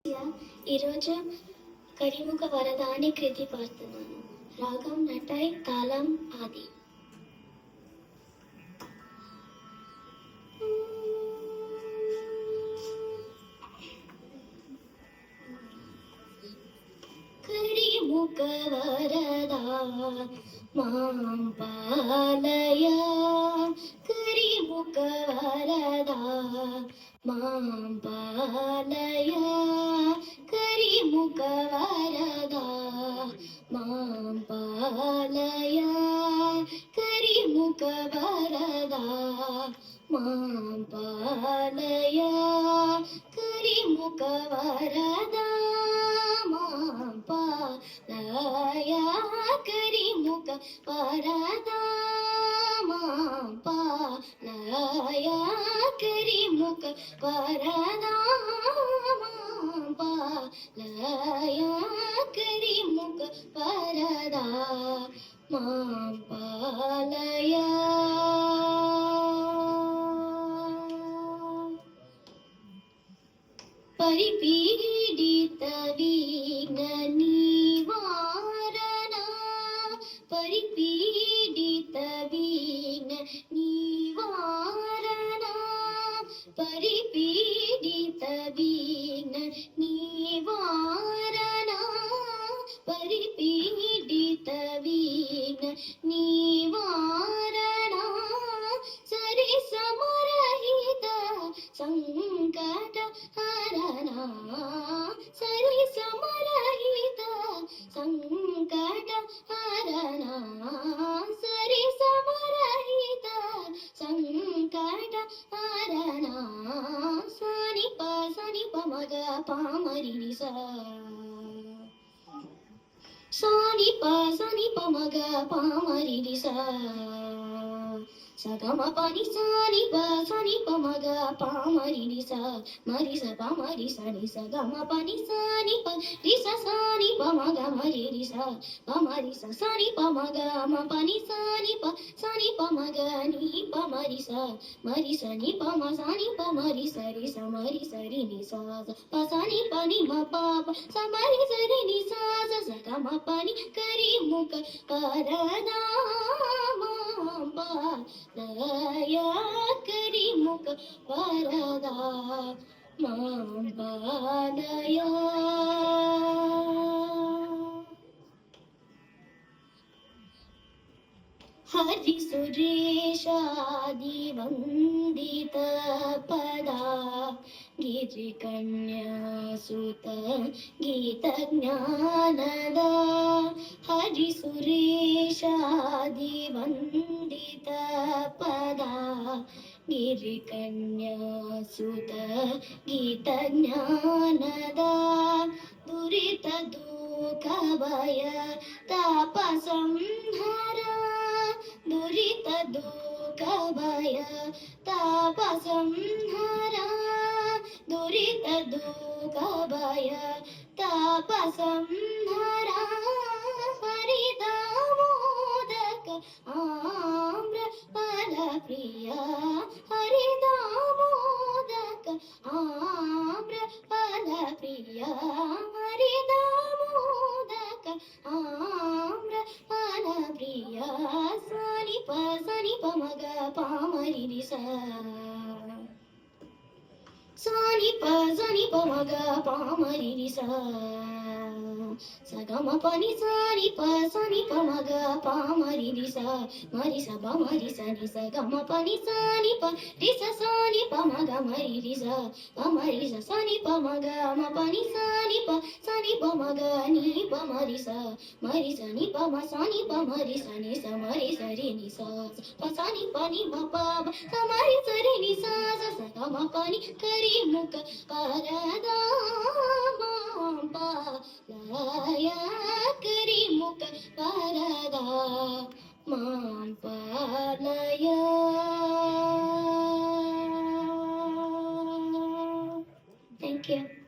ఈరోజు కరిముఖ వరద అనే కృతి పాడుతున్నాను. రాగం నటై, తాళం ఆది. కరిముఖ వరద మాం పాలయ, కరిముఖ వరద మాం పాలయ, కరిముఖ వరద మాం పాలయ, కరిముఖ వరద మాం పాలయ, కరిముఖ వరద మాం పాలయ, కరిముఖ వరద మాం పాలయ, కరిముఖ వరద మాం పాలయ, కరిముఖ వరద మాం పాలయ. పరిపీడిత విఘ్న నివారణ, పరిపీడిత విఘ్న నివారణ, పరిపీడిత విఘ్న నివారణ, పరిపీడిత విఘ్న నివారణ, సరి సమరహిత సంకట హరణ, సరి సమరహిత సంకట హరణ, సరి సమరహిత సంకట హరణ, సని ప మగ పామరి సా, సని ప మగ పామరి సా, సగమ పని సని ప మగ పామరి స, మరి స ప మరి సని సగమ పని సని ప రి సని ప మగ మరి స, ప మరి సని ప మగ మ పని సని ప మగ ని ప మరి స, మరి సని ప మ సని ప మరి సరి స, మరి సరి ని స ప సని ప ని మ ప స, మరి సరి ని స సగమ పని కరిముఖ వరద మాం పాలయ, కరిముఖ వరద మాం పాలయ. హరి సురేశాది వందిత పదా, గిరి కన్యాసుత గీత జ్ఞానద, హరి సురేశాది వందిత పదా, గిరి కన్యాసుత గీత జ్ఞానద, దురిత దుఃఖ భయ తాప సంహర, దురిత దుఃఖ భయ తాప సంహర, దురిత దుఃఖ భయ తాప సంహర, హరి దామోదక ఆమ్ర ఫల ప్రియ, హరి దామోదక ఆమ్ర ఫల ప్రియ, హరి దామోదక ఆమ్ర ఫల ప్రియ, సని ప మగ పామరి స, సని ప మగ పామరి స, సగమ పని సని ప మగ పామరి స, మరి స ప మరి సని సగమ పని సని ప రి సని ప మగ మరి స, ప మరి సని ప మగ మ పని సని ప మగ ని ప మరి స, మరి సని ప మ సని ప మరి సని స, మరి సరి ని స ప సని ప ని మ ప స, మరి సరి ని స సగమ పని కరిముఖ వరద మాం పాలయ, కరిముఖ వరద మాం పాలయ. Thank you.